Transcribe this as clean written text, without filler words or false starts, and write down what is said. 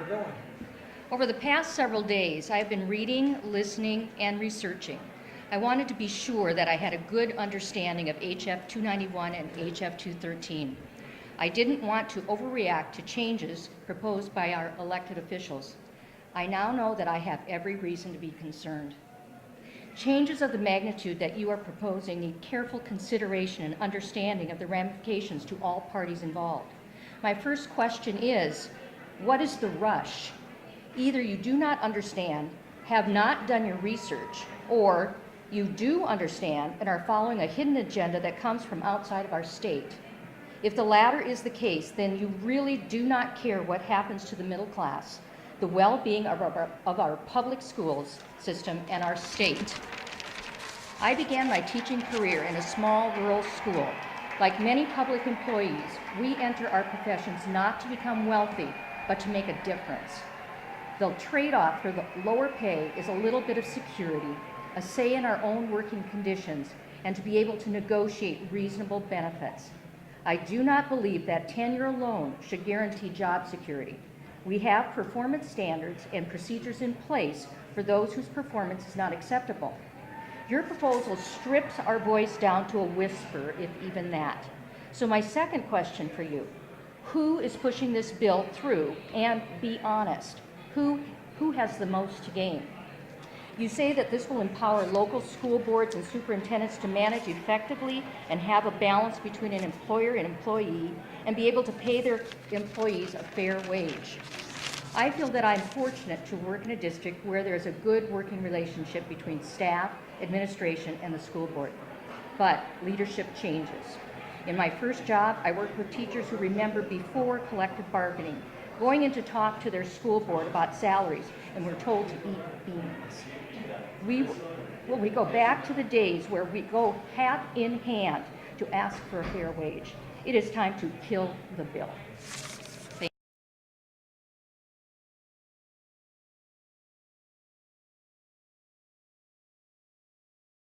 going. Over the past several days, I have been reading, listening, and researching. I wanted to be sure that I had a good understanding of HF 291 and HF 213. I didn't want to overreact to changes proposed by our elected officials. I now know that I have every reason to be concerned. Changes of the magnitude that you are proposing need careful consideration and understanding of the ramifications to all parties involved. My first question is, what is the rush? Either you do not understand, have not done your research, or you do understand and are following a hidden agenda that comes from outside of our state. If the latter is the case, then you really do not care what happens to the middle class, the well-being of our public schools system and our state. I began my teaching career in a small rural school. Like many public employees, we enter our professions not to become wealthy, but to make a difference. The trade-off for the lower pay is a little bit of security, a say in our own working conditions, and to be able to negotiate reasonable benefits. I do not believe that tenure alone should guarantee job security. We have performance standards and procedures in place for those whose performance is not acceptable. Your proposal strips our voice down to a whisper, if even that. So my second question for you, who is pushing this bill through? And be honest, who has the most to gain? You say that this will empower local school boards and superintendents to manage effectively and have a balance between an employer and employee and be able to pay their employees a fair wage. I feel that I'm fortunate to work in a district where there's a good working relationship between staff, administration, and the school board. But leadership changes. In my first job, I worked with teachers who remember before collective bargaining, going in to talk to their school board about salaries, and were told to eat beans. We go back to the days where we go hat in hand to ask for a fair wage. It is time to kill the bill.